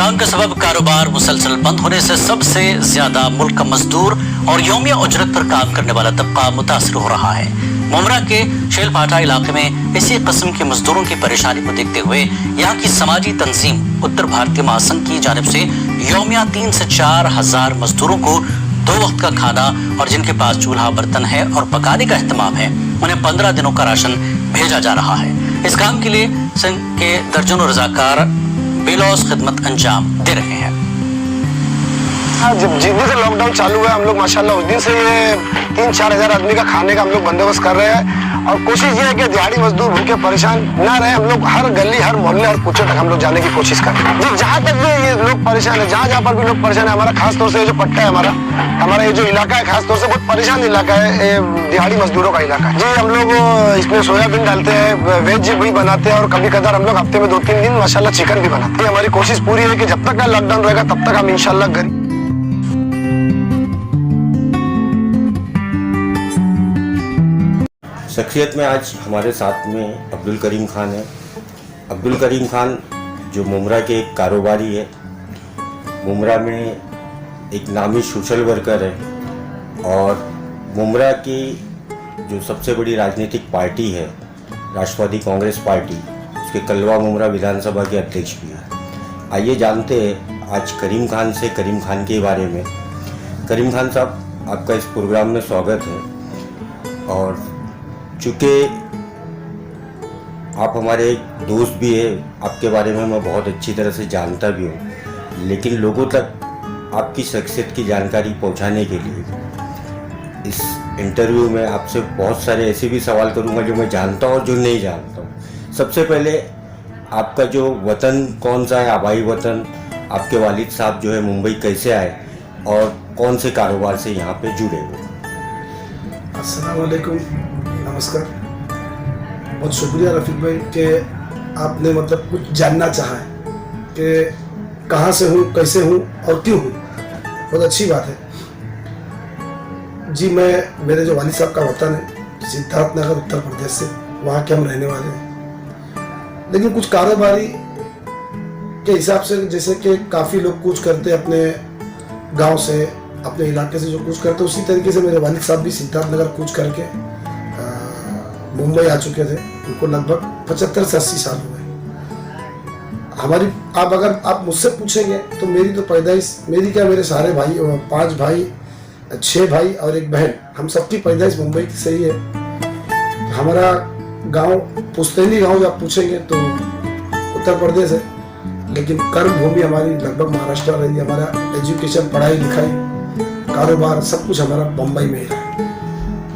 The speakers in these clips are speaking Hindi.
लॉकडाउन के सबब कारोबार मुसलसल बंद होने से सबसे ज्यादा मुल्क का मजदूर और यौमिया उजरत पर काम करने वाला तबका मुतासर हो रहा है। मुमरा के शेलपाटा इलाके में इसी किस्म के मजदूरों की परेशानी को देखते हुए यहाँ की समाजी तंजीम उत्तर भारतीय महासंघ की जानिब से यौमिया 3 से 4 हजार मजदूरों को 2 वक्त का खाना और जिनके पास चूल्हा बर्तन है और पकाने का एहतमाम है उन्हें 15 दिनों का राशन भेजा जा रहा है। इस काम के लिए संघ के दर्जनों रजाकार बेलौस खिदमत अंजाम दे रहे हैं। हाँ, जब जिस दिन से लॉकडाउन चालू है हम लोग माशाल्लाह उस दिन से ये 3-4 हजार आदमी का खाने का हम लोग बंदोबस्त कर रहे हैं और कोशिश ये है कि दिहाड़ी मजदूर भूखे परेशान ना रहे। हम लोग हर गली हर मोहल्ले हर कुचे तक हम लोग जाने की कोशिश कर रहे हैं। जी, जहाँ तक भी ये लोग परेशान है, जहाँ पर भी लोग परेशान है, हमारा खास तौर से ये जो पट्टा है हमारा ये जो इलाका है खास तौर से बहुत परेशान इलाका है, दिहाड़ी मजदूरों का इलाका है। जी, हम लोग इसमें सोयाबीन डालते हैं, वेज भी बनाते हैं और कभी कदार हम लोग हफ्ते में 2-3 दिन माशाल्लाह चिकन भी बनाते हैं। हमारी कोशिश पूरी है कि जब तक का लॉकडाउन रहेगा तब तक हम इंशाल्लाह गरीब। शख्सियत में आज हमारे साथ में अब्दुल करीम खान है। अब्दुल करीम खान जो मुमरा के एक कारोबारी है, मुमरा में एक नामी सोशल वर्कर है और मुमरा की जो सबसे बड़ी राजनीतिक पार्टी है राष्ट्रवादी कांग्रेस पार्टी, उसके कलवा मुमरा विधानसभा के अध्यक्ष भी हैं। आइए जानते हैं आज करीम खान से करीम खान के बारे में। करीम खान साहब, आपका इस प्रोग्राम में स्वागत है। और चूँकि आप हमारे एक दोस्त भी है, आपके बारे में मैं बहुत अच्छी तरह से जानता भी हूँ, लेकिन लोगों तक आपकी शख्सियत की जानकारी पहुँचाने के लिए इस इंटरव्यू में आपसे बहुत सारे ऐसे भी सवाल करूँगा जो मैं जानता हूँ और जो नहीं जानता हूँ। सबसे पहले आपका जो वतन कौन सा है, आबाई वतन, आपके वालिद साहब जो है मुंबई कैसे आए और कौन से कारोबार से यहाँ पे जुड़े हुए? अस्सलाम वालेकुम, नमस्कार। बहुत शुक्रिया रफ़ीक भाई कि आपने मतलब कुछ जानना चाहा है कि कहाँ से हूँ, कैसे हूँ और क्यों हूँ। बहुत अच्छी बात है जी। मेरे जो वालिद साहब का वतन है सिद्धार्थनगर उत्तर प्रदेश से, वहाँ के हम रहने वाले हैं। लेकिन कुछ कारोबारी के हिसाब से जैसे कि काफ़ी लोग कूच करते अपने गांव से, अपने इलाके से जो कूच करते, उसी तरीके से मेरे वालिद साहब भी सिद्धार्थनगर कूच करके मुंबई आ चुके थे। उनको लगभग 75 से 80 साल हुए। अगर आप मुझसे पूछेंगे तो मेरी तो पैदाइश, मेरी क्या, मेरे सारे भाई 5 भाई 6 भाई और 1 बहन, हम सबकी पैदाइश मुंबई की सही है। हमारा गांव पुश्तैनी गांव आप पूछेंगे तो उत्तर प्रदेश है, लेकिन कर्म भूमि हमारी लगभग महाराष्ट्र रही। हमारा एजुकेशन, पढ़ाई लिखाई, कारोबार सब कुछ हमारा बम्बई में ही है।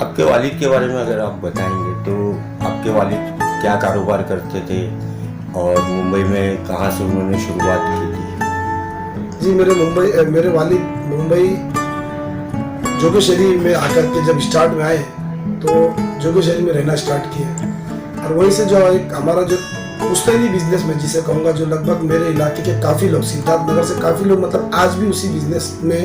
आपके वालिद के बारे में अगर आप बताएंगे तो आपके वालिद क्या कारोबार करते थे और मुंबई में कहाँ से उन्होंने शुरुआत की थी? जी, मेरे वालिद मुंबई जोगेश्वरी में आकर के जब स्टार्ट में आए तो जोगेश्वरी में रहना स्टार्ट किया और वहीं से जो एक हमारा जो पुश्तैनी बिजनेस में जिसे कहूँगा, जो लगभग मेरे इलाके के काफ़ी लोग, सिद्धार्थनगर से काफ़ी लोग मतलब आज भी उसी बिजनेस में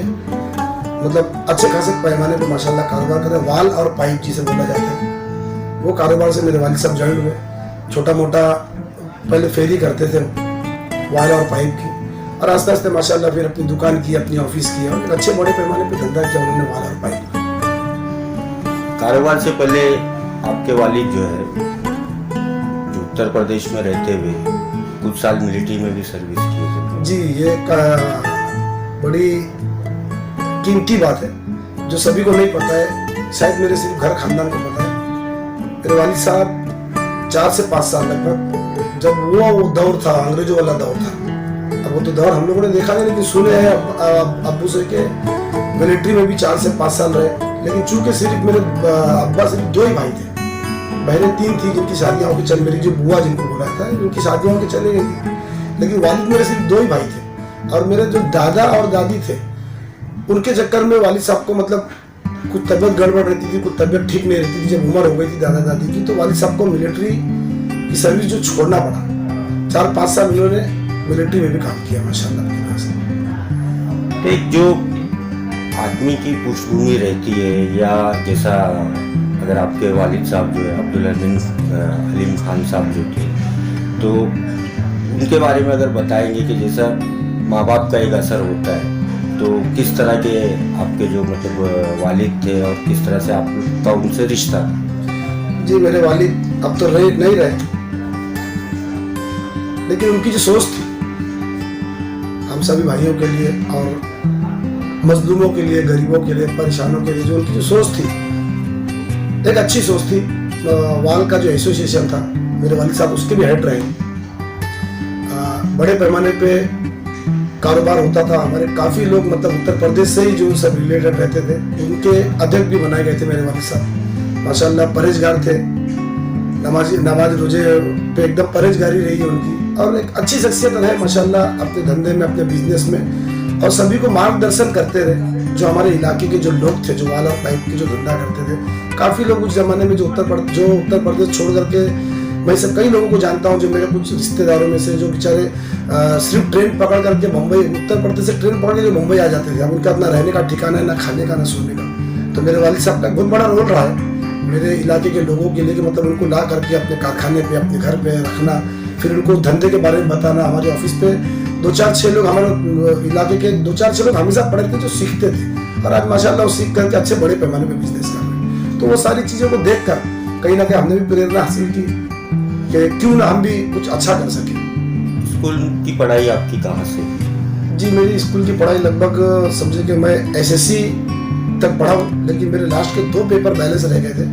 मतलब अच्छे खासे पैमाने पर माशाल्लाह कारोबार कर रहे हैं। वाल और पाइप जिसे बोला जाता है, वो कारोबार से मेरे वालिद साहब ज्वाइन हुए। छोटा मोटा पहले फेरी करते थे वाल और पाइप की, और आस्ते आस्ते माशाल्लाह फिर अपनी दुकान की, अपनी ऑफिस की और अच्छे बड़े पैमाने पर धंधा किया उन्होंने वाल और पाइप। कारोबार से पहले आपके वालिद जो है, जो उत्तर प्रदेश में रहते हुए कुछ साल मिलिट्री में भी सर्विस किए थे। जी, ये बड़ी कीमती बात है जो सभी को नहीं पता है, शायद मेरे सिर्फ घर खानदान को पता है। मेरे वालिद साहब 4 से 5 साल लगभग, जब वो दौर था, अंग्रेजों वाला दौर था, अब वो तो दौर हम लोगों ने देखा नहीं, लेकिन सुने हैं अब्बू से के मिलिट्री में भी 4 से 5 साल रहे। लेकिन चूंकि सिर्फ मेरे अब्बा सिर्फ 2 ही भाई थे, बहनें 3 थी जिनकी शादियाँ होकर चल, मेरी जो बुआ जिनको बोला था उनकी शादियाँ होकर चली गई थी, लेकिन वालिद मेरे सिर्फ 2 ही भाई थे। और मेरे जो दादा और दादी थे उनके चक्कर में वालिद साहब को मतलब कुछ तबीयत गड़बड़ रहती थी, कुछ तबीयत ठीक नहीं रहती थी। जब उम्र हो गई थी दादा दादी की तो वालिद साहब को मिलिट्री की सर्विस जो छोड़ना पड़ा। 4-5 साल उन्होंने मिलिट्री में भी काम किया माशाल्लाह। एक जो आदमी की पृष्ठभूमि रहती है, या जैसा अगर आपके वालिद साहब जो है अब्दुल हलीम खान साहब जो थे, तो उनके बारे में अगर बताएंगे कि जैसा माँ बाप का एक असर होता है। तो किस तरह के आपके जो मतलब वालिद थे और किस तरह से आपका उनसे रिश्ता था? जी मेरे वालिद अब तो नहीं रहे, लेकिन उनकी जो सोच थी हम सभी भाइयों के लिए और मजलूमों के लिए, गरीबों के लिए, परेशानों के लिए, जो उनकी जो सोच थी एक अच्छी सोच थी। वाल का जो एसोसिएशन था, मेरे वालिद साहब उसके भी हेड रहे। बड़े पैमाने पे कारोबार होता था, हमारे काफ़ी लोग मतलब उत्तर प्रदेश से ही जो सब रिलेटेड रहते थे, उनके अध्यक्ष भी बनाए गए थे मेरे वालिद साहब। माशाल्लाह परहेजगार थे, नमाज रोजे पे एकदम परहेजगारी रही है उनकी, और एक अच्छी शख्सियत है माशाल्लाह अपने धंधे में, अपने बिजनेस में, और सभी को मार्गदर्शन करते रहे। जो हमारे इलाके के जो लोग थे, जो वाल और पाइप के जो धंधा करते थे, काफ़ी लोग उस जमाने में जो उत्तर प्रदेश छोड़ करके, मैं सब कई लोगों को जानता हूँ जो मेरे कुछ रिश्तेदारों में से जो बेचारे सिर्फ ट्रेन पकड़ करके मुंबई, उत्तर प्रदेश से ट्रेन पकड़ के मुंबई आ जाते थे। अब उनका अपना रहने का ठिकाना है, ना खाने का, ना सोने का। तो मेरे वालिद साहब का बहुत बड़ा रोल रहा है मेरे इलाके के लोगों के लिए, कि मतलब उनको ला करके अपने कारखाने पे, अपने घर पे रखना, फिर उनको धंधे के बारे में बताना। हमारे ऑफिस पे 2-4-6 लोग, हमारे इलाके के 2-4-6 लोग हमेशा पढ़े थे जो सीखते थे, और आज माशाल्लाह वो सीख करके अच्छे बड़े पैमाने पे बिजनेस कर रहे हैं। तो वो सारी चीज़ों को देख कर कहीं ना कहीं हमने भी प्रेरणा हासिल की कि क्यों ना हम भी कुछ अच्छा कर सकें। स्कूल की पढ़ाई आपकी कहाँ से? जी मेरी स्कूल की पढ़ाई लगभग समझे कि मैं एसएससी तक पढ़ा हूँ, लेकिन मेरे लास्ट के 2 पेपर बैलेंस रह गए थे।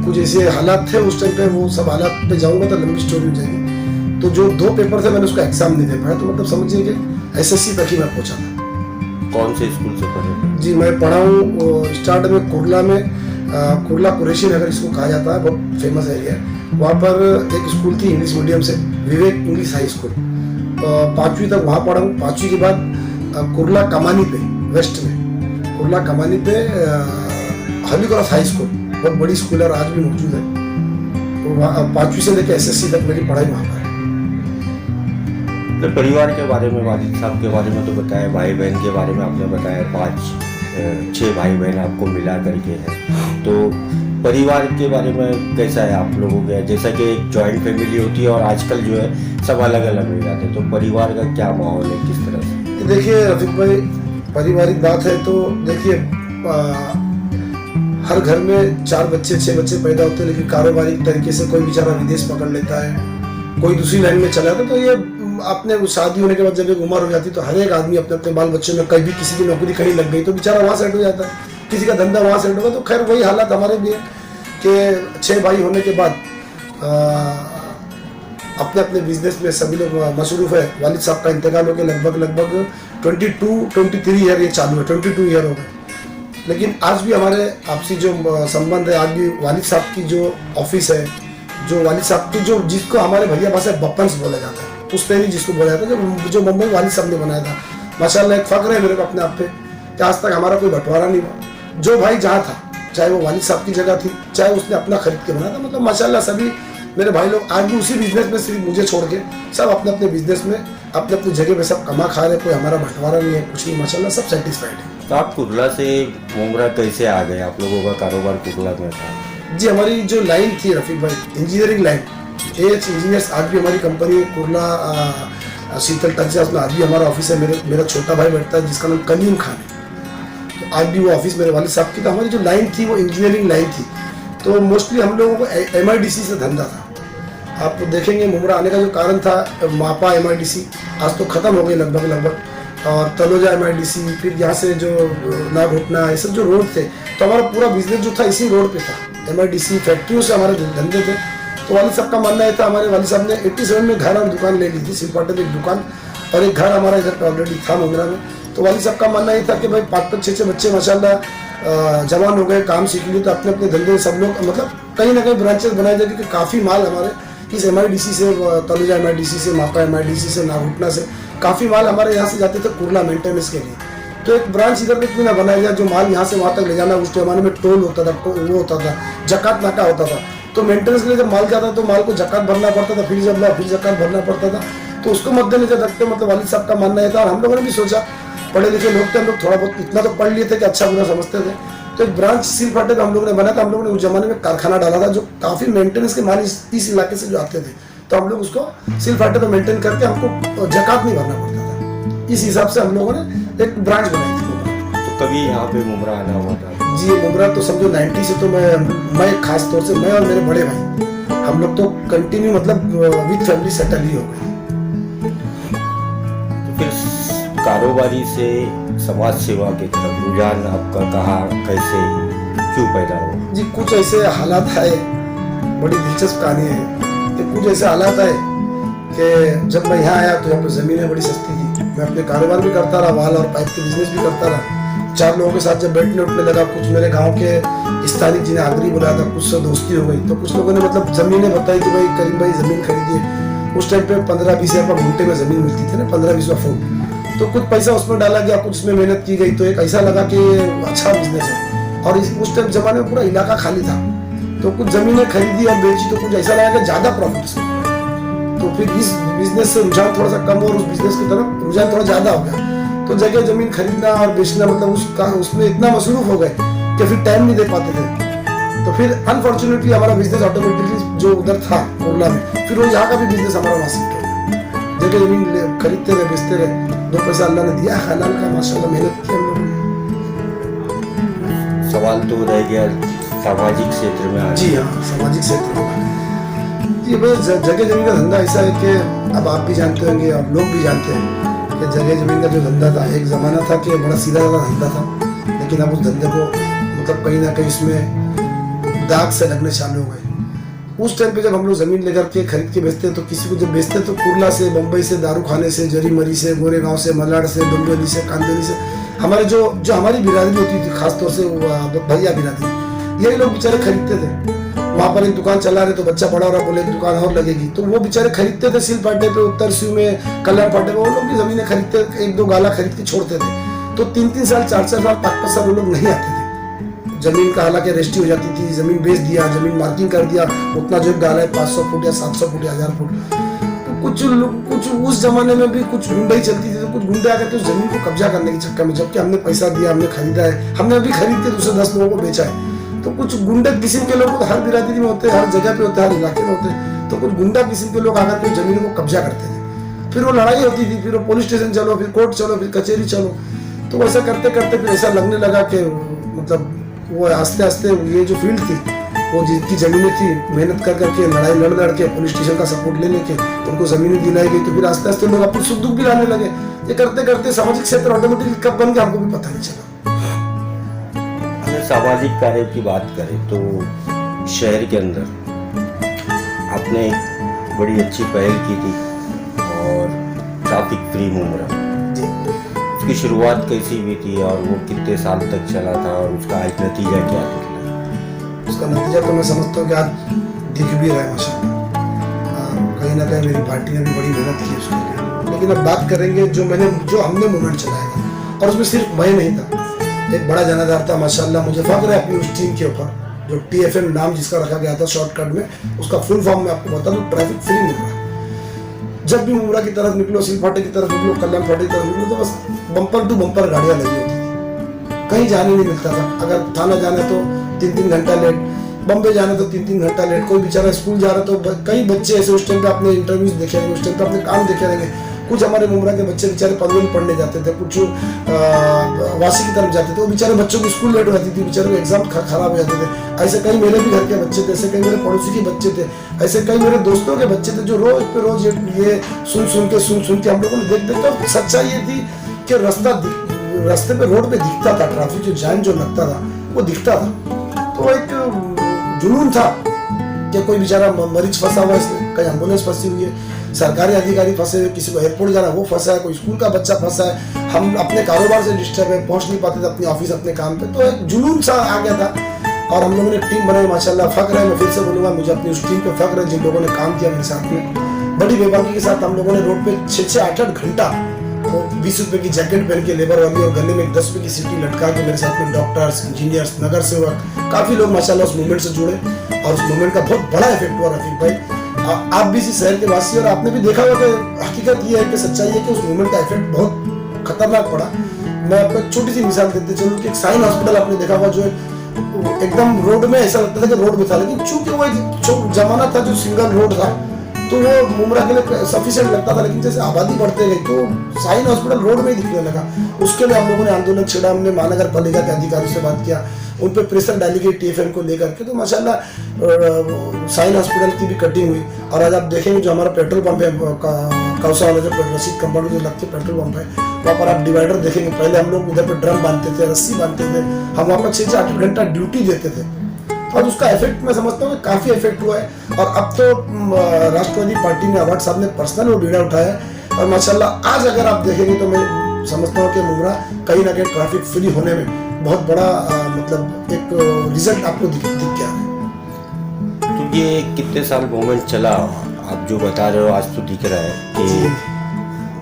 कुछ ऐसे हालात थे उस टाइम पे, वो सब हालात पे जाऊँगा तो लंबी स्टोरी हो जाएगी। तो जो 2 पेपर थे मैंने उसका एग्जाम नहीं दे पाया, तो मतलब समझिए कि एसएससी तक ही मैं पहुँचा था। कौन से स्कूल से पढ़े? जी मैं पढ़ा हूँ स्टार्ट में कुरला में, कुरला कुरैशी नगर इसको कहा जाता है, बहुत फेमस एरिया है। वहाँ पर एक स्कूल थी इंग्लिश मीडियम से, विवेक इंग्लिश हाई स्कूल, 5वीं तक वहाँ पढ़ा हूँ। 5वीं के बाद कुरला कमानी पे, वेस्ट में कुरला कमानी पे हॉली क्रॉस हाई स्कूल, बहुत बड़ी स्कूल है और आज भी मौजूद है। तो 5वीं से लेकर एसएससी तक मेरी पढ़ाई वहाँ पर है। तो परिवार के बारे में, वालिद साहब के बारे में तो बताया, भाई बहन के बारे में आपने बताया, 5-6 भाई बहन आपको मिला करके है। तो परिवार के बारे में कैसा है आप लोगों के? जैसा कि एक जॉइंट फैमिली होती है और आजकल जो है सब अलग अलग हो जाते हैं, तो परिवार का क्या माहौल है, किस तरह से? देखिए रफीक भाई, पारिवारिक बात है तो देखिए हर घर में 4 बच्चे 6 बच्चे पैदा होते हैं, लेकिन कारोबारी तरीके से कोई बेचारा विदेश पकड़ लेता है, कोई दूसरी लाइन में चला जाता है। तो ये अपने शादी होने के बाद जब एक उम्र हो जाती है तो हर एक आदमी अपने अपने बाल बच्चों में, कहीं भी किसी की नौकरी कहीं लग गई तो बेचारा वहाँ सेट हो जाता है, किसी का धंधा वहाँ सेट होगा। तो खैर वही हालात हमारे भी है कि 6 भाई होने के बाद अपने अपने बिजनेस में सभी लोग मसरूफ़ है। वालिद साहब का इंतकाल हो गया लगभग 22-23 ईयर ये चालू है, 22 ईयर हो गए। लेकिन आज भी हमारे आपसी जो संबंध है, आज भी वालिद साहब की जो ऑफिस है, जो वालिद साहब की जो, जिसको हमारे भैया भाषा बपन्स बोला जाता है, पुश्तैनी जिसको बोला जाता है, जो मुंबई वालिद साहब ने बनाया था। माशाल्लाह एक फ़ख्र है मेरे को अपने आप पे कि आज तक हमारा कोई बंटवारा नहीं हुआ। जो भाई जहाँ था, चाहे वो वालिद साहब की जगह थी, चाहे उसने अपना खरीद के बनाया था, मतलब माशाल्लाह सभी मेरे भाई लोग आज भी उसी बिजनेस में, सिर्फ मुझे छोड़ के सब अपने अपने बिजनेस में, अपने अपनी जगह पे सब कमा खा रहे, कोई हमारा बंटवारा नहीं है, कुछ नहीं, माशाल्लाह सब सेटिस्फाइड है। तो आप कुरला से मुमरा कैसे आ गए? आप लोगों का कारोबार कुरला में था? जी हमारी जो लाइन थी रफीक भाई, इंजीनियरिंग लाइन, एच इंजीनियर्स, आज भी हमारी कंपनी कुरला शीतल टच में आज भी हमारा ऑफिस है। मेरा छोटा भाई बैठता है जिसका नाम कलीम खान है, तो आज भी वो ऑफिस मेरे वालिद साहब की। तो हमारी जो लाइन थी वो इंजीनियरिंग लाइन थी, तो मोस्टली हम लोगों को MIDC से धंधा था। आप देखेंगे मुमरा आने का जो कारण था, मापा MIDC आज तो ख़त्म हो गई लगभग, और तलोजा MIDC, फिर यहाँ से जो नागुटना, ये सब जो रोड थे, तो हमारा पूरा बिजनेस जो था इसी रोड पे था। MIDC फैक्ट्रियों से हमारे धंधे थे। तो वालिद साहब का मानना ये था, हमारे वालिद साहब ने 87 में घर और दुकान ले ली थी, सिलपाटे में एक दुकान और एक घर हमारा इधर पे ऑलरेडी था मुमरा में। तो वालिद साहब का मानना ये था कि भाई 5-5, 6-6 बच्चे माशाल्लाह जवान हो गए, काम सीख लिए, तो अपने अपने धंधे सब लोग, मतलब कहीं ना कहीं ब्रांचेस बनाए जाए, क्योंकि काफ़ी माल हमारे इस MIDC से, तलोजा MIDC से, मापा MIDC से, नागुटना से काफ़ी माल हमारे यहाँ से जाते थे कुरला मेंटेनेंस के लिए। तो एक ब्रांच इधर क्यों ना बनाया जाए, जो माल यहाँ से वहाँ तक ले जाना। उस जमाने में टोल होता था, वो होता था, जकात नाका होता था, तो मेंटेनेंस के लिए जब माल जाता तो माल को जकात भरना पड़ता था, फिर जब फिर जकात भरना पड़ता था। तो उसको मद्देनजर रखते मतलब वालिद साहब का मानना था, और हम लोगों ने भी सोचा, पढ़े लिखे लोग थे हम लोग, थोड़ा बहुत इतना तो पढ़ लिए थे कि अच्छा बुरा समझते थे। तो एक ब्रांच सिलपाटे का हम लोगों ने बनाया था। हम लोगों ने उस जमाने में कारखाना डाला था, जो काफ़ी मेंटेनेंस के माल इस इलाके से जो आते थे, तो हम लोग उसको सिलपाटे पर मेंटेन करके हमको जकात नहीं भरना पड़ता था। इस हिसाब से हम लोगों ने एक ब्रांच बनाई थी मुमरा। तो कभी यहाँ पे मुमरा आना हुआ था? जी मुमरा तो समझो 90 से तो मैं खास तौर से मैं और मेरे बड़े भाई हम लोग तो कंटिन्यू मतलब विद फैमिली सेटल ही हो गए। तो फिर कारोबारी से समाज सेवा की तरफ रुझान आपका कहाँ, कैसे, क्यों पैदा हुआ? जी कुछ ऐसे हालात आए, बड़ी दिलचस्प कहानी है कि कुछ ऐसे हालात आए कि जब मैं यहाँ आया तो यहाँ पर ज़मीनें बड़ी सस्ती थी। मैं अपने कारोबार भी करता रहा, वाल और पाइप के बिजनेस भी करता रहा। 4 लोगों के साथ जब बैठने उठने लगा, कुछ मेरे गांव के स्थानिक जिन्हें आगरी बुलाया था, कुछ से दोस्ती हो गई। तो कुछ लोगों ने मतलब ज़मीनें बताई कि भाई करीम भाई ज़मीन खरीदिए। उस टाइम पे 15-20 हज़ार रुपये घंटे में ज़मीन मिलती थी ना, 15-20 फुट। तो कुछ पैसा उसमें डाला गया, कुछ उसमें मेहनत की गई, तो एक ऐसा लगा कि अच्छा बिजनेस है। और उस टाइम ज़माने में पूरा इलाका खाली था, तो कुछ ज़मीनें खरीदी और बेची, तो कुछ ऐसा लगा कि ज़्यादा प्रॉफिट इसमें। तो फिर इस बिजनेस से रुझान थोड़ा सा कम और उस बिजनेस की तरफ रुझान थोड़ा ज़्यादा हो गया। तो जगह जमीन खरीदना और बेचना मतलब उसमें इतना मसरूफ हो गए कि फिर टाइम नहीं दे पाते थे। तो फिर अनफॉर्चुनेटली हमारा बिजनेस ऑटोमेटिकली जो उधर था कोरला में, फिर वो यहाँ का भी बिजनेस हमारा वहाँ शिफ्ट हो गया। जगह जमीन खरीदते रहे, बेचते रहे, 2 पैसा अल्लाह ने दिया हलाल का, माशाल्लाह मेहनत की हम लोगों ने। सवाल तो रह गया सामाजिक क्षेत्र में आने। जी हाँ, सामाजिक क्षेत्र में जी बस जगह जमीन का धंधा ऐसा है कि अब आप भी जानते होंगे, आप लोग भी जानते हैं कि जगह जमीन का जो धंधा था, एक ज़माना था कि बड़ा सीधा साधा धंधा था, लेकिन अब उस धंधे को मतलब कहीं ना कहीं इसमें दाग से लगने चालू हो गए। उस टाइम पे जब हम लोग ज़मीन लेकर के खरीद के बेचते तो किसी को जब बेचते तो कुरला से, बम्बई से, दारू खाने से, जरी मरी से, गोरेगांव से, मलाड से, डोंबिवली से, कांदोली से, हमारे जो हमारी बिरादरी होती थी, खासतौर से भैया बिरादरी, यही लोग बेचारे खरीदते थे। वहाँ पर एक दुकान चला रहे तो बच्चा बड़ा हो रहा, बोले एक दुकान और लगेगी, तो वो बेचारे खरीदते थे। सिल फाटे पे, उत्तर सिव में, कल्याण फाटे पे वो लोग भी जमीनें खरीदते, 1-2 गाला खरीद के छोड़ते थे। तो 3-3 साल, 4-4 साल, 5-5 साल वो लोग नहीं आते थे। जमीन का हालांकि रजिस्ट्री हो जाती थी, जमीन बेच दिया, जमीन मार्किंग कर दिया, उतना जो गाला है 500 फुट या 700 फुट या 1000 फुट। तो कुछ उस जमाने में भी कुछ गुंडाई चलती थी, तो कुछ गुंडे आकर के उस जमीन को कब्जा करने के चक्कर में, जबकि हमने पैसा दिया, हमने खरीदा है, हमने अभी खरीद के दूसरे 10 लोगों को बेचा है। तो कुछ गुंडा किस्म के लोग हर बिरादरी में होते हैं, हर जगह पे होते हैं, हर इलाके में होते हैं। तो कुछ गुंडा किस्म के लोग आकर के जमीन को कब्जा करते थे। फिर वो लड़ाई होती थी, फिर वो पुलिस स्टेशन चलो, फिर कोर्ट चलो, फिर कचहरी चलो। तो वैसा करते करते फिर ऐसा लगने लगा कि मतलब वो आस्ते आस्ते ये जो फील्ड थी, वो जिनकी जमीनें थी, मेहनत कर करके, लड़ाई लड़ के, पुलिस स्टेशन का सपोर्ट ले लेके उनको जमीनें दिलाई गई। तो फिर आस्ते आस्ते लोग अपने सुख दुख भी लाने लगे। ये करते करते सामाजिक क्षेत्र ऑटोमेटिकली कब बन गया हमको भी पता नहीं चला। सामाजिक कार्य की बात करें तो शहर के अंदर आपने बड़ी अच्छी पहल की थी और ट्रैफिक फ्री मुमरा, उसकी शुरुआत कैसी हुई थी और वो कितने साल तक चला था और उसका एक नतीजा क्या निकला? उसका नतीजा तो मैं समझता हूँ कि आज दिख भी रहा है माशाल्लाह। कहीं ना कहीं मेरी पार्टी ने भी बड़ी मेहनत की उसके लिए। लेकिन अब बात करेंगे जो हमने मूवमेंट चलाया था, और उसमें सिर्फ मैं नहीं था, एक बड़ा जनाधार था माशाल्लाह। मुझे फख्र है अपनी उस टीम के ऊपर, जो TFM नाम जिसका रखा गया था शॉर्टकट में, उसका फुल फॉर्म में आपको बता दूं, ट्रैफिक फ्री मुमरा। जब भी मुमरा की तरफ निकलो, सिल फाटे की तरफ निकलो, कल्याण फाटे की तरफ निकलो, तो बस बम्पर टू बम्पर गाड़ियाँ लगी होती थी। कहीं जाने नहीं मिलता था। अगर थाना जाना तो 3-3 घंटा लेट, बम्बे जाना तो 3-3 घंटा लेट। कोई बेचारा स्कूल जा रहा तो कई बच्चे ऐसे उस टाइम पे अपने इंटरव्यूज देखे रहेंगे, उस टाइम पे अपने काम देखे रहेंगे। कुछ हमारे मुमरा के बच्चे बेचारे पनवेल पढ़ने जाते थे, कुछ वासी की तरफ जाते थे, वो बेचारे बच्चों की स्कूल लेट हो जाती थी, बेचारे को एग्जाम खराब हो जाते थे। ऐसे कई मेरे भी घर के बच्चे थे, ऐसे कई मेरे पड़ोसी के बच्चे थे, ऐसे कई मेरे दोस्तों के बच्चे थे, जो रोज पे रोज ये सुन के हम लोगों ने देख सच्चाई ये थी कि रास्ते पे रोड पे दिखता था, ट्रैफिक जो जाम जो लगता था वो दिखता था। तो एक जुनून था कि कोई बेचारा मरीज फंसा हुआ है, इसमें कहीं एम्बुलेंस फंसी हुई है, सरकारी अधिकारी फंसे हुए, किसी को एयरपोर्ट जाना वो फंसा है, कोई स्कूल का बच्चा फंसा है, हम अपने कारोबार से डिस्टर्ब है, पहुंच नहीं पाते थे अपने ऑफिस अपने काम पे। तो एक जुनून सा आ गया था और हम लोगों ने टीम बनाई माशाल्लाह। फख्र है, मैं फिर से बोलूँगा, मुझे अपनी उस टीम पे फख्र है जिन लोगों ने काम किया मेरे साथ में। बड़ी बेबाकी के साथ हम लोगों ने रोड पे 6-6, 8-8 घंटा वो 20 रुपए की जैकेट पहन के लेबर वाली और गले में 10 रुपए की सीटी लटका के मेरे साथ में डॉक्टर्स, इंजीनियर्स, नगर सेवक, काफी लोग माशाल्लाह उस मूवमेंट से जुड़े और उस मूवमेंट का बहुत बड़ा इफेक्ट हुआ। रफीक भाई, आप भी इसी शहर के वासी और आपने भी देखा होगा कि हकीकत ये है कि सच्चाई है कि उस मूवमेंट का इफेक्ट बहुत खतरनाक पड़ा। मैं आपको एक छोटी सी मिसाल देते चलूं कि एक साइन हॉस्पिटल आपने देखा होगा जो एकदम रोड में ऐसा लगता था कि रोड में था, लेकिन चूंकि वो एक जमाना था जो सिंगल रोड था, तो वो मुमरा के लिए सफिशिएंट लगता था, लेकिन जैसे आबादी बढ़ते गई तो साइन हॉस्पिटल रोड में ही दिखने लगा। उसके लिए हम लोगों ने आंदोलन छेड़ा, हमने महानगर पालिका के अधिकारियों से बात किया, उन पर प्रेशर डाली गई TFM को लेकर के, तो माशाल्लाह साइन हॉस्पिटल की भी कटिंग हुई। और आज आप देखेंगे जो हमारा पेट्रोल पंप है कौसा वाला, जो रशीद कंपाउंड जो लगते पेट्रोल पंप है, वहाँ पर आप डिवाइडर देखेंगे, पहले हम लोग उधर पर ड्रम बांधते थे, रस्सी बांधते थे, हम वहाँ पर 6 से 8 घंटा ड्यूटी देते थे, और उसका इफेक्ट मैं समझता हूँ काफ़ी इफेक्ट हुआ है। और अब तो राष्ट्रवादी पार्टी ने अवार्ड साहब ने पर्सनल वो बीड़ा उठाया है, और माशाल्लाह आज अगर आप देखेंगे तो मैं समझता हूँ कि मुमरा कहीं ना कहीं ट्रैफिक फ्री होने में बहुत बड़ा मतलब एक रिजल्ट आपको दिख गया है। तो ये कितने साल मूवमेंट चला, आप जो बता रहे हो आज तो दिख रहा है कि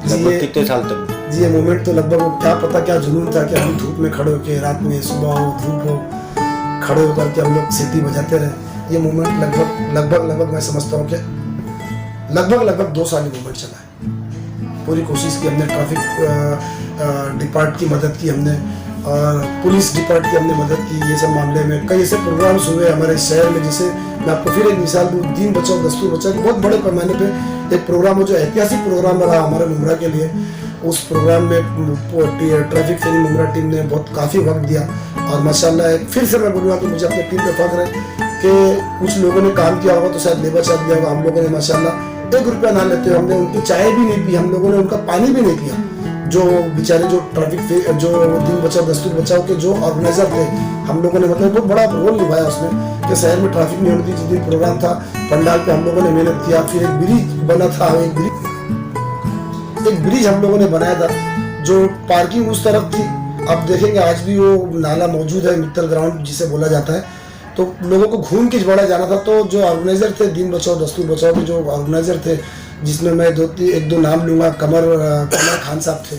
लगभग कितने साल तक? जी ये मूवमेंट तो लगभग क्या पता क्या जुनून था कि हम धूप में खड़े होकर, रात में सुबह हो धूप हो, खड़े होकर के हम लोग सीटी बजाते रहे। ये मूवमेंट लगभग मैं समझता हूँ कि लगभग 2 साल मूवमेंट चला है। पूरी कोशिश की हमने, ट्रैफिक डिपार्ट की मदद की हमने, और पुलिस डिपार्ट की हमने मदद की। ये सब मामले में कई ऐसे प्रोग्राम्स हुए हमारे शहर में, जैसे मैं आपको फिर एक मिसाल दूँ, दीन बचाओ दस्तूर बचाओ, बहुत बड़े पैमाने पे एक प्रोग्राम हो जो ऐतिहासिक प्रोग्राम रहा हमारे मुमरा के लिए। उस प्रोग्राम में ट्रैफिक फ्री मुमरा टीम ने बहुत काफ़ी वक्त दिया, और माशाल्लाह फिर से मैं बोलूँगा कि मुझे अपने टीम पे फख्र है कि कुछ लोगों ने काम किया होगा तो शायद लेबर चार्ज दिया होगा, हम लोगों ने माशाल्लाह 1 रुपया ना लेते हुए हमने उनकी चाय भी नहीं पी, हम लोगों ने उनका पानी भी नहीं पिया। जो बेचारे जो ट्रैफिक जो दिन बचाओ दस्तूर बचाओ के जो ऑर्गेनाइजर थे, हम लोगों ने मतलब बहुत बड़ा रोल निभाया उसमें कि शहर में ट्रैफिक नहीं होती। जिस दिन प्रोग्राम था पंडाल पे हम लोगों ने मेहनत किया, फिर एक ब्रिज बना था, एक ब्रिज हम लोगों ने बनाया था, जो पार्किंग उस तरफ थी, आप देखेंगे आज भी वो नाला मौजूद है, मित्तल ग्राउंड जिसे बोला जाता है। तो लोगों को घूम के बड़ा जाना था, तो जो ऑर्गेनाइजर थे दिन बचाओ दस्तूर बचाओ के जो ऑर्गेनाइजर थे, जिसमें मैं 1-2 नाम लूँगा, कमर खान साहब थे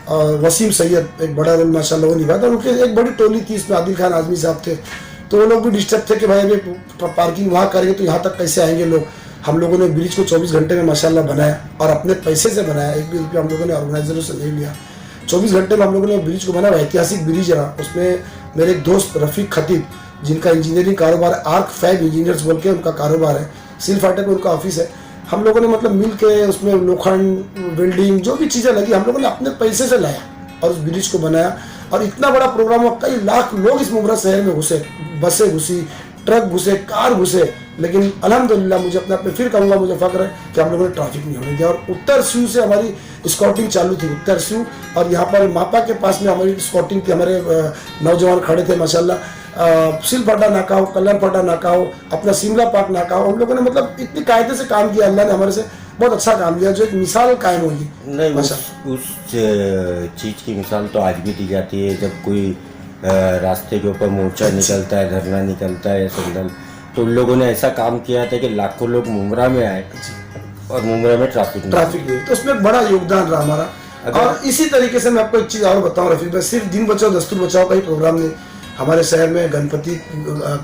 और वसीम सैयद एक बड़ा रोल माशाल्लाह वो निभाया था। उनके एक बड़ी टोली थी, इसमें आदिल खान आजमी साहब थे, तो वो लोग भी डिस्टर्ब थे कि भाई अभी पार्किंग वहाँ करेंगे तो यहाँ तक कैसे आएंगे लोग। हम लोगों ने ब्रिज को 24 घंटे में माशाल्लाह बनाया, और अपने पैसे से बनाया, 1 भी रुपया हम लोगों ने ऑर्गेनाइजरों से नहीं लिया। 24 घंटे में हम लोगों ने ब्रिज को बनाया, ऐतिहासिक ब्रिज रहा। उसमें मेरे एक दोस्त रफीक खतीब, जिनका इंजीनियरिंग कारोबार आर्क 5 इंजीनियर्स बोल के उनका कारोबार है, सिल फाटक में उनका ऑफिस है, हम लोगों ने मतलब मिल के उसमें लोखंड वेल्डिंग जो भी चीज़ें लगी हम लोगों ने अपने पैसे से लाया और उस ब्रिज को बनाया। और इतना बड़ा प्रोग्राम हुआ, कई लाख लोग इस मुमरा शहर में घुसे, बसें घुसी, ट्रक घुसे, कार घुसे, लेकिन अल्हम्दुलिल्लाह मुझे अपने आप पे फिर कहूँगा मुझे फख्र है कि हम लोगों ने ट्रैफिक नहीं होने दिया। और उत्तर स्यू से हमारी स्कॉटिंग चालू थी, उत्तर स्यू, और यहाँ पर मापा के पास में हमारी स्कॉटिंग थी, हमारे नौजवान खड़े थे माशाल्लाह। सिलफाटा नाका हो, कल्याणफाटा नाका हो, अपना शिमला पार्क नाका हो, हम लोगों ने मतलब इतनी कायदे से काम किया, अल्लाह ने हमारे से बहुत अच्छा काम किया, जो एक मिसाल कायम होगी। नहीं, उस चीज़ की मिसाल तो आज भी दी जाती है, जब कोई रास्ते के ऊपर मोर्चा निकलता है, धरना निकलता है, संदल, तो उन लोगों ने ऐसा काम किया था कि लाखों लोग मुमरा में आए और मुमरा में ट्रैफिक नहीं, तो उसमें बड़ा योगदान रहा हमारा। और इसी तरीके से मैं आपको एक चीज़ और बताऊँ रफीक भाई, सिर्फ दिन बचाओ दस्तूर बचाओ का ही प्रोग्राम नहीं, हमारे शहर में गणपति,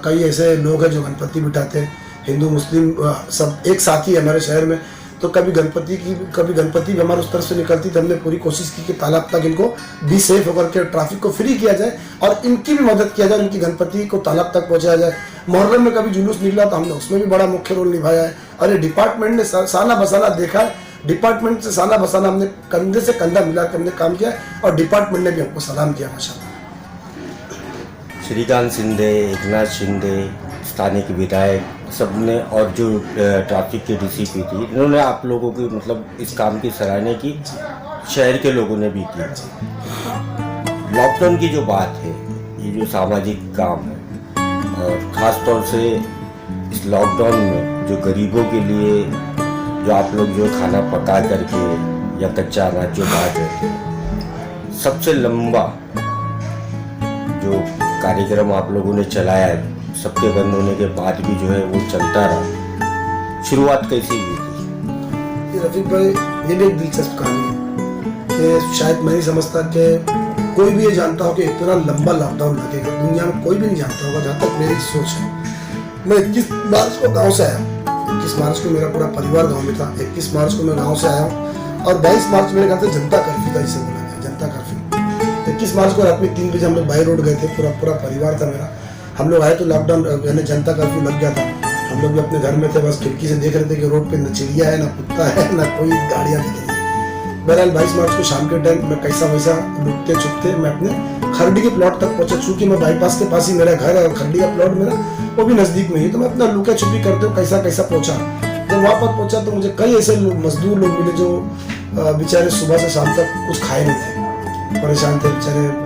कई ऐसे लोग हैं जो गणपति बिठाते हैं, हिंदू मुस्लिम सब एक साथ ही है हमारे शहर में। तो कभी गणपति भी हमारे उस तरफ से निकलती, तो हमने पूरी कोशिश की कि तालाब तक इनको भी सेफ होकर के ट्रैफिक को फ्री किया जाए और इनकी भी मदद किया जाए, इनकी गणपति को तालाब तक पहुंचाया जाए। मुहर्रम में कभी जुलूस निकला तो हमने उसमें भी बड़ा मुख्य रोल निभाया है। और ये डिपार्टमेंट ने साना बसाना देखा है, डिपार्टमेंट से साना बसाना हमने कंधे से कंधा मिला कर हमने काम किया, और डिपार्टमेंट ने भी हमको सलाम किया माशाल्लाह। श्रीकांत शिंदे, एकनाथ शिंदे, स्थानीय विधायक सबने, और जो ट्रैफिक के DCP थी, इन्होंने आप लोगों की मतलब इस काम की सराहना की, शहर के लोगों ने भी की। लॉकडाउन की जो बात है, ये जो सामाजिक काम है, और ख़ास तौर से इस लॉकडाउन में जो गरीबों के लिए जो आप लोग जो खाना पका करके या कच्चा अनाज जो बांट रहे थे, सबसे लंबा जो कार्यक्रम आप लोगों ने चलाया है, सबके बंद होने के बाद भी जो है वो चलता रहा, शुरुआत कैसी हुई थी? रफीक भाई, ये भी एक दिलचस्प कहानी है कि शायद मैं नहीं समझता कि कोई भी ये जानता हो कि इतना लंबा लॉकडाउन लगेगा, दुनिया में कोई भी नहीं जानता होगा, जहाँ तक मेरी सोच है। मैं 21 मार्च को गाँव से आया, 21 मार्च को मेरा पूरा परिवार गाँव में था, 21 मार्च को मैं गाँव से आया हूँ, और 22 मार्च मेरे घर से जनता कर्फ्यू का इसे बोला गया, जनता कर्फ्यू। 21 मार्च को रात में 3 बजे हम लोग बाई रोड गए थे, पूरा परिवार था मेरा, हम लोग आए तो लॉकडाउन यानी जनता कर्फ्यू लग गया था। हम लोग भी अपने घर में थे, बस खिड़की से देख रहे थे कि रोड पे न चिड़िया है, ना कुत्ता है, ना कोई गाड़ियाँ दिख रही है। बहरहाल 22 मार्च को शाम के टाइम मैं कैसा वैसा लुकते छुपते मैं अपने खरडी के प्लॉट तक पहुंचा। चूंकि मैं बाईपास के पास ही मेरा घर है और खरडी का प्लॉट मेरा वो भी नज़दीक में ही, तो मैं अपना लुका छुपी करते हुए कैसा कैसा पहुंचा। जब वहाँ पर पहुंचा तो मुझे कई ऐसे मजदूर लोग मिले जो बेचारे सुबह से शाम तक कुछ खाए नहीं थे, परेशान थे बेचारे।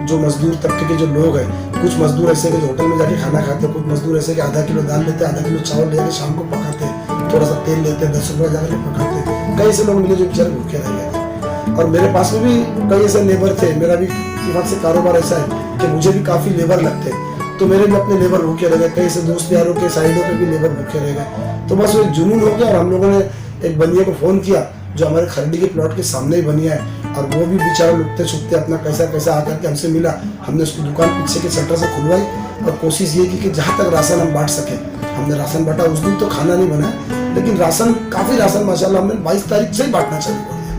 जो मजदूर तबके के जो लोग हैं, कुछ मजदूर ऐसे के जो होटल में जाके खाना खाते, कुछ मजदूर ऐसे कि आधा किलो दाल लेते, आधा किलो चावल लेके शाम को पकाते, थोड़ा सा तेल लेते, 10 रुपये जाकर पकाते। कई ऐसे लोग मिले जो बेचारे भूखे रह गए थे। और मेरे पास में भी कई ऐसे लेबर थे। मेरा भी वक्त से कारोबार ऐसा है कि मुझे भी काफ़ी लेबर लगते, तो मेरे भी अपने लेबर भूखे रह गए। कई ऐसे दोस्त यारों के साइडों पे भी लेबर भूखे रह गए। तो बस वो एक जुनून हो गया और हम लोगों ने एक बनिया को फ़ोन किया जो हमारे खरडी के प्लॉट के सामने ही बनिया है, और वो भी बेचारा लुकते छुपते अपना कैसा कैसा आकर के हमसे मिला। हमने उसकी दुकान पीछे के शटर से खुलवाई और कोशिश ये की कि जहाँ तक राशन हम बांट सके हमने राशन बांटा। उस दिन तो खाना नहीं बना, लेकिन राशन काफ़ी राशन माशाल्लाह हमने 22 तारीख से ही बांटना चालू कर दिया।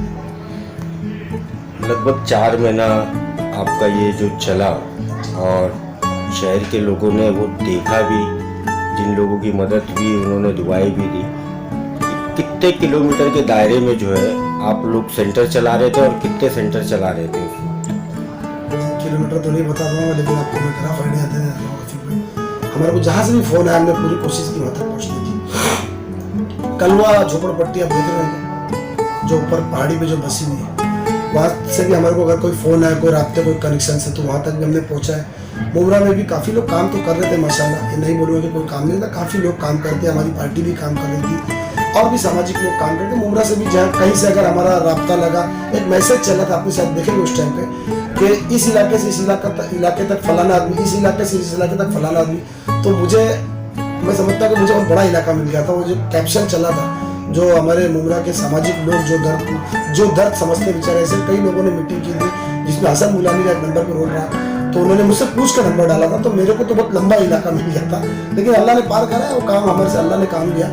लगभग 4 महीना आपका ये जो चला और शहर के लोगों ने वो देखा भी, जिन लोगों की मदद भी उन्होंने दुआएं भी दी। कितने किलोमीटर के दायरे में जो है आप लोग सेंटर चला रहे थे और कितने सेंटर चला रहे थे? किलोमीटर तो नहीं बता पाऊंगा, लेकिन आपको मैं तरफ आइडिया दे देता हूँ। हमारे को जहाँ से भी फोन आया हमने पूरी कोशिश की वहाँ तक पहुँचने की। कलवा झोपड़पट्टी आप देख रहे हैं जो ऊपर पहाड़ी पे जो बसी हुई है, वहाँ से भी हमारे को अगर कोई फ़ोन आया, कोई रास्ते कोई कनेक्शन से, तो वहाँ तक भी हमने पहुँचा है। मुमरा में भी काफ़ी लोग काम तो कर रहे थे माशाल्लाह, ये नहीं बोलूँगा कि कोई काम नहीं था, काफ़ी लोग काम करते, हमारी पार्टी भी काम कर रही थी और भी सामाजिक लोग काम करते। मुमरा से भी जहाँ कहीं से अगर हमारा राब्ता लगा, एक मैसेज चला था, आपने शायद देखेंगे उस टाइम पे कि इस इलाके से इस इलाके तक फलाना आदमी, इस इलाके से इस इलाके तक फलाना आदमी। तो मुझे, मैं समझता कि मुझे बहुत बड़ा इलाका मिल गया था। वो जो कैप्शन चला था, जो हमारे मुमरा के सामाजिक लोग जो दर्द समझते बेचारे, ऐसे कई लोगों ने मीटिंग की थी जिसमें हसन मुलानी का एक नंबर पर रोल रहा, तो उन्होंने मुझसे पूछ कर नंबर डाला था। तो मेरे को तो बहुत लंबा इलाका मिल गया था, लेकिन अल्लाह ने पार करा, वो काम हमारे से अल्लाह ने काम लिया।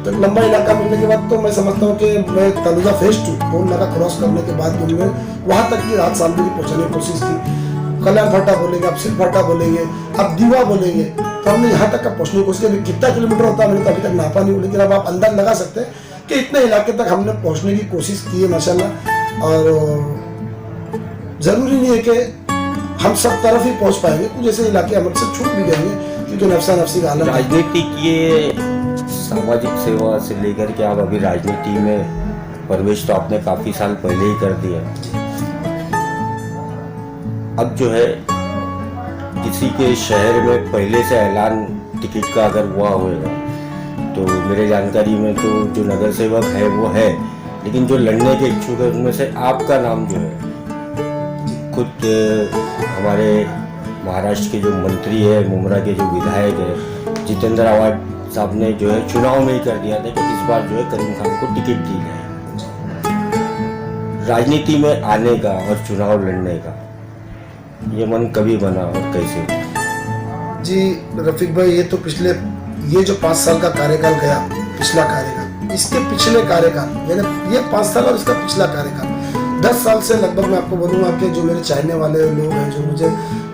तो लंबा इलाका मिलने के बाद तो मैं समझता हूँ कि मैं तलुजा फेज 2 टोल नाका क्रॉस करने के बाद उन्होंने वहाँ तक की रात साल में पहुँचाने की कोशिश की। कल्याण फाटा बोलेंगे, अब सिर फाटा बोलेंगे, अब दीवा बोलेंगे, तो हमने यहाँ तक का पहुँचने की कोशिश की। कितना किलोमीटर होता है मैंने तो अभी तक नापा नहीं, लेकिन अब आप अंदाज लगा सकते हैं कि इतने इलाके तक हमने पहुँचने की कोशिश की है माशाल्लाह। और ज़रूरी नहीं है कि हम सब तरफ ही पहुँच पाएंगे, कुछ ऐसे इलाके हमसे छूट भी गए हैं क्योंकि नफसा नफसी का आलम। राजनीति की सामाजिक सेवा से लेकर के आप अभी राजनीति में प्रवेश तो आपने काफ़ी साल पहले ही कर दिया। अब जो है किसी के शहर में पहले से ऐलान टिकट का अगर हुआ होगा, तो मेरे जानकारी में तो जो नगर सेवक है वो है, लेकिन जो लड़ने के इच्छुक है उनमें से आपका नाम जो है, खुद हमारे महाराष्ट्र के जो मंत्री है, मुमरा के जो विधायक है जितेंद्र आवाड साहब ने जो है चुनाव में ही कर दिया था कि इस बार जो है करीम खान को टिकट दी जाए। राजनीति में आने का और चुनाव लड़ने का ये मन कभी बना और कैसे? जी रफीक भाई, ये तो ये जो 5 साल का कार्यकाल गया, पिछला कार्यकाल, इसके पिछले कार्यकाल, यानी ये 5 साल और इसका पिछला कार्यकाल 10 साल से लगभग मैं आपको बोलूँगा कि जो मेरे चाहने वाले लोग हैं,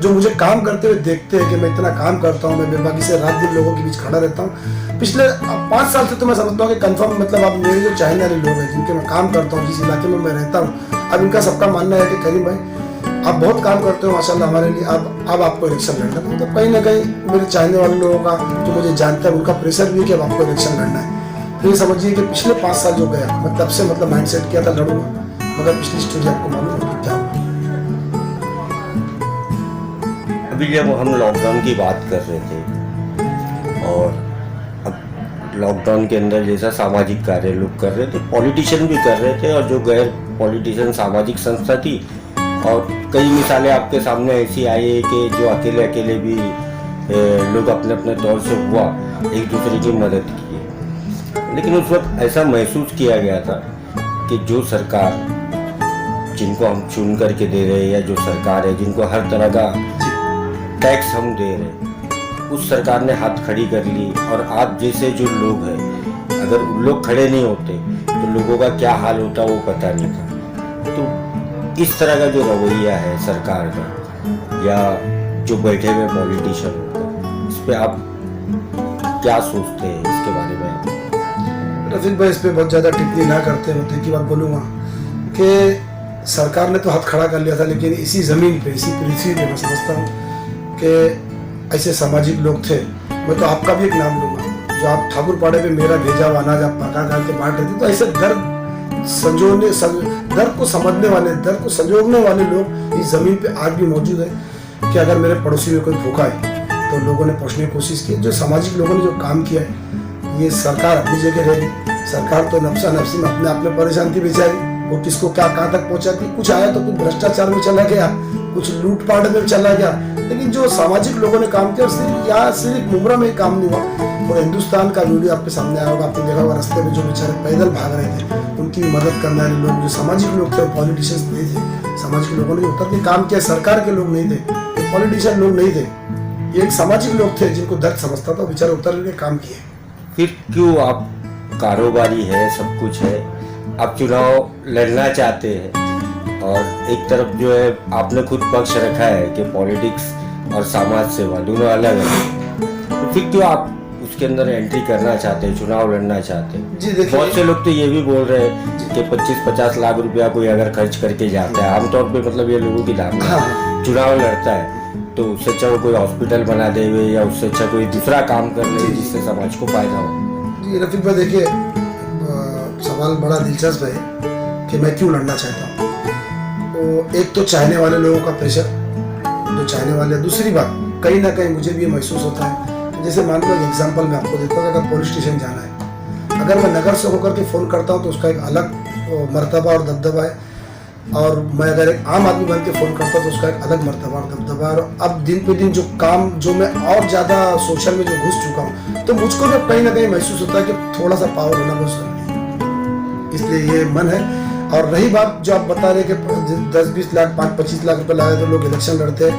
जो मुझे काम करते हुए देखते हैं कि मैं इतना काम करता हूँ, मैं बेबाकी से रात दिन लोगों के बीच खड़ा रहता हूँ। पिछले 5 साल से तो मैं समझता हूँ कि कंफर्म, मतलब अब मेरे जो चाहने वाले लोग हैं जिनके मैं काम करता हूँ, जिस इलाके में मैं रहता हूँ, अब इनका सबका मानना है कि करीम भाई आप बहुत काम करते हो माशाल्लाह हमारे लिए, अब आपको इलेक्शन लड़ना है। तो कहीं ना कहीं मेरे चाहने वाले लोगों का, जो मुझे जानता है, उनका प्रेशर भी है कि अब आपको इलेक्शन लड़ना है। तो ये समझिए कि पिछले 5 साल जो गया, मैं तब से मतलब माइंड सेट किया था लड़ूंगा, मगर पिछली स्टोरी आपको मालूम है क्या हुआ। अभी जब हम लॉकडाउन की बात कर रहे थे और अब लॉकडाउन के अंदर जैसा सामाजिक कार्य लोग कर रहे थे, पॉलिटिशियन भी कर रहे थे, और जो गैर पॉलिटिशियन सामाजिक संस्था थी, और कई मिसालें आपके सामने ऐसी आई है कि जो अकेले भी लोग अपने अपने तौर से हुआ एक दूसरे की मदद की। लेकिन उस वक्त ऐसा महसूस किया गया था कि जो सरकार, जिनको हम चुन करके दे रहे हैं, या जो सरकार है जिनको हर तरह का टैक्स हम दे रहे हैं, उस सरकार ने हाथ खड़ी कर ली। और आप जैसे जो लोग हैं, अगर उन लोग खड़े नहीं होते तो लोगों का क्या हाल होता वो पता नहीं था। तो इस तरह का जो रवैया है सरकार का, या जो बैठे हुए पॉलिटिशियन होते हैं, इस पर आप क्या सोचते हैं इसके बारे में आप? रफीक भाई, इस पे बहुत ज़्यादा टिप्पणी ना करते होते की बात बोलूँगा कि सरकार ने तो हाथ खड़ा कर लिया था, लेकिन इसी ज़मीन पे, इसी पृथ्वी पे मैं समझता हूँ कि ऐसे सामाजिक लोग थे। मैं तो आपका भी एक नाम लूँगा, जो आप ठाकुर पाड़े पे मेरा भेजा हुआ अनाज आप पका के बांट रहे थे। तो ऐसे दर्द को समझने वाले, दर्द को संजोने वाले लोग इस ज़मीन पे आज भी मौजूद है कि अगर मेरे पड़ोसी में कोई भूखा है तो लोगों ने पूछने की कोशिश की। जो सामाजिक लोगों ने जो काम किया है, ये सरकार अपनी जगह रहेगी। सरकार तो नफ्सा नफ्सी में अपने आप में परेशान थी बेचारी, वो किसको क्या कहाँ तक पहुँचाती। कुछ आया तो कुछ भ्रष्टाचार में चला गया, कुछ लूटपाट में चला गया, लेकिन जो सामाजिक लोगों ने काम किया सिर्फ मुमरा में ही काम नहीं हुआ। और हिंदुस्तान का वीडियो आपके सामने आया होगा, आपने देखा होगा रास्ते में जो बेचारे पैदल भाग रहे थे, उनकी मदद करने वाले लोग जो सामाजिक लोग थे, पॉलिटिशियंस नहीं थे। सामाजिक लोगों ने उतर के काम किया, सरकार के लोग नहीं थे, पॉलिटिशियन लोग नहीं थे, ये एक सामाजिक लोग थे जिनको दर्द समझता था, बेचारे उतर के काम किए। फिर क्यों आप, कारोबारी है, सब कुछ है, आप चुनाव लड़ना चाहते हैं और एक तरफ जो है आपने खुद पक्ष रखा है कि पॉलिटिक्स और समाज सेवा दोनों अलग है, तो फिर क्यों आप उसके अंदर एंट्री करना चाहते हैं, चुनाव लड़ना चाहते हैं? जी देखिए, बहुत से लोग तो ये भी बोल रहे हैं कि 25-50 लाख रुपया कोई अगर खर्च करके जाता है, आमतौर पे मतलब ये लोगों की धारणा है, चुनाव लड़ता है तो उससे अच्छा वो कोई हॉस्पिटल बना देवे या उससे अच्छा कोई दूसरा काम कर ले जिससे समाज को फायदा हो। जी रफीक भाई, देखिए सवाल बड़ा दिलचस्प है कि मैं क्यों लड़ना चाहता हूँ। तो एक तो चाहने वाले लोगों का प्रेशर, जो चाहने वाले, दूसरी बात कहीं ना कहीं मुझे भी ये महसूस होता है, जैसे मान लो एक एग्जांपल मैं आपको देता हूँ, अगर पुलिस स्टेशन जाना है, अगर मैं नगर से होकर के फ़ोन करता हूँ तो उसका एक अलग मर्तबा और दबदबा है, और मैं अगर एक आम आदमी बन के फ़ोन करता हूँ तो उसका एक अलग मर्तबा और दबदबा है। और अब दिन पे दिन जो काम, जो मैं और ज़्यादा सोशल में जो घुस चुका हूँ, तो मुझको भी कहीं ना कहीं महसूस होता है कि थोड़ा सा पावर होना बहुत जरूरी है, इसलिए ये मन है। और रही बात जो आप बता रहे कि 10-20 लाख 5-25 लाख रुपए लाए तो लोग इलेक्शन लड़ते हैं,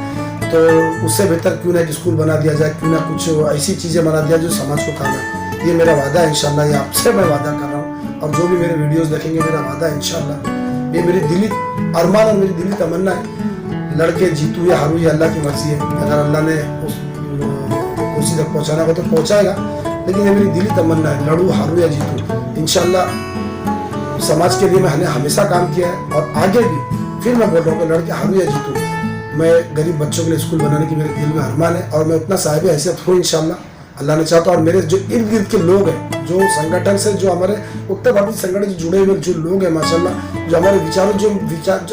तो उससे बेहतर क्यों ना एक स्कूल बना दिया जाए, क्यों ना कुछ ऐसी चीज़ें बना दिया जो समाज को काम है। ये मेरा वादा है इंशाल्लाह, ये आपसे मैं वादा कर रहा हूँ, और जो भी मेरे वीडियोस देखेंगे, मेरा वादा है इंशाल्लाह, ये मेरी दिली अरमान और मेरी दिली तमन्ना है। लड़के जीतू या हारू, ये अल्लाह की मर्जी है, अगर अल्लाह ने उस कुर्सी तक पहुँचाना हो तो पहुँचाएगा, लेकिन ये मेरी दिली तमन्ना है, लड़ू हारू या जीतू इंशाल्लाह। समाज के लिए मैंने हमेशा काम किया है और आगे भी, फिर मैं बोल रहा हूँ कि लड़के हारू या जीतू, मैं गरीब बच्चों के लिए स्कूल बनाने की मेरे दिल में अरमान है, और मैं उतना साहिब हैसियत हूँ इंशाल्लाह, अल्लाह ने चाहता। और मेरे जो इर्द गिर्द के लोग हैं, जो संगठन से, जो हमारे उत्तर भारत संगठन से जुड़े हुए जो लोग हैं माशाल्लाह, जो हमारे विचारों, जो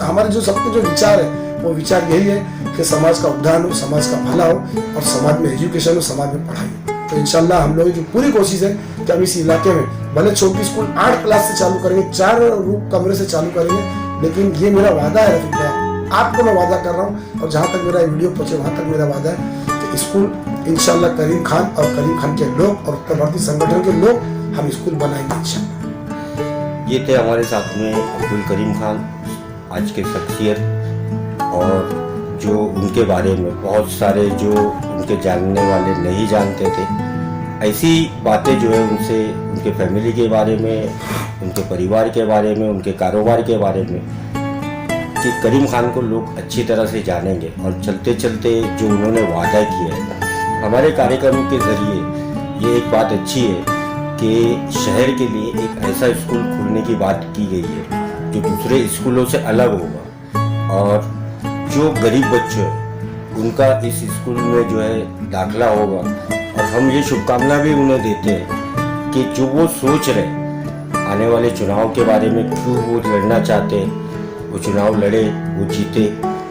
हमारे जो सबके जो विचार है, वो विचार यही है कि समाज का उद्धार हो, समाज का भला हो, और समाज में एजुकेशन हो, समाज में पढ़ाई हो। तो इंशाल्लाह हम लोगों की पूरी कोशिश है कि हम इस इलाके में भले छोटी स्कूल 8 क्लास से चालू करेंगे, 4 रूम कमरे से चालू करेंगे, लेकिन ये मेरा वादा है रफीक भाई, आपको मैं वादा कर रहा हूँ, और जहाँ तक मेरा वीडियो पहुँचे वहाँ तक मेरा वादा है कि स्कूल इंशाल्लाह करीम खान और करीम खान के लोग और उत्तर भारतीय संगठन के लोग हम स्कूल बनाएंगे इंशाल्लाह। ये थे हमारे साथ में अब्दुल करीम खान, आज के शख्सियत, और जो उनके बारे में बहुत सारे जो उनके जानने वाले नहीं जानते थे, ऐसी बातें जो है उनसे, उनके फैमिली के बारे में, उनके परिवार के बारे में, उनके कारोबार के बारे में, कि करीम खान को लोग अच्छी तरह से जानेंगे। और चलते चलते जो उन्होंने वादा किया है हमारे कार्यक्रम के ज़रिए, ये एक बात अच्छी है कि शहर के लिए एक ऐसा स्कूल खोलने की बात की गई है जो दूसरे स्कूलों से अलग होगा, और जो गरीब बच्चे हैं उनका इस स्कूल में जो है दाखिला होगा। और हम ये शुभकामना भी उन्हें देते हैं कि जो वो सोच रहे आने वाले चुनाव के बारे में, क्यों वो लड़ना चाहते हैं, वो चुनाव लड़े, वो जीते,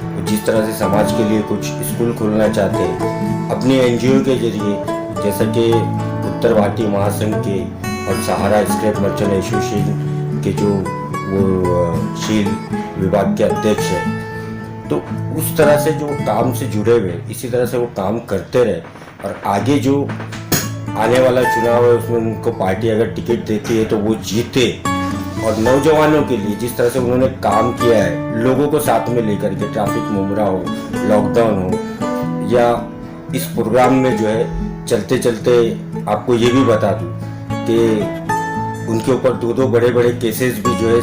वो जिस तरह से समाज के लिए कुछ स्कूल खोलना चाहते हैं अपनी NGO के जरिए, जैसा कि उत्तर भारतीय महासंघ के और सहारा स्क्रैप मर्चेंट एसोसिएशन के जो वो शील विभाग के अध्यक्ष हैं, तो उस तरह से जो काम से जुड़े हुए, इसी तरह से वो काम करते रहे, और आगे जो आने वाला चुनाव है उसमें उनको पार्टी अगर टिकट देती है तो वो जीते। और नौजवानों के लिए जिस तरह से उन्होंने काम किया है, लोगों को साथ में लेकर के, ट्रैफिक मुमरा हो, लॉकडाउन हो, या इस प्रोग्राम में जो है चलते चलते आपको ये भी बता दूं कि उनके ऊपर 2 बड़े बड़े केसेस भी जो है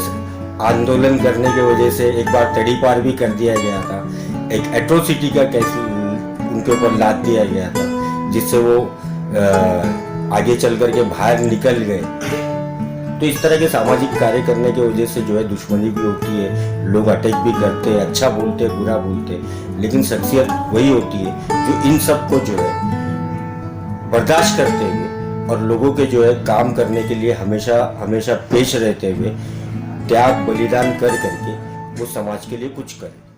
आंदोलन करने की वजह से एक बार तड़ी पार भी कर दिया गया था। एक एट्रोसिटी का केस उनके ऊपर लाद दिया गया था, जिससे वो आगे चल करके बाहर निकल गए, तो इस तरह के सामाजिक कार्य करने की वजह से जो है दुश्मनी भी होती है, लोग अटैक भी करते हैं, अच्छा बोलते हैं, बुरा बोलते हैं, लेकिन शख्सियत वही होती है जो इन सब को जो है बर्दाश्त करते हुए और लोगों के जो है काम करने के लिए हमेशा हमेशा पेश रहते हुए त्याग बलिदान कर करके वो समाज के लिए कुछ करे।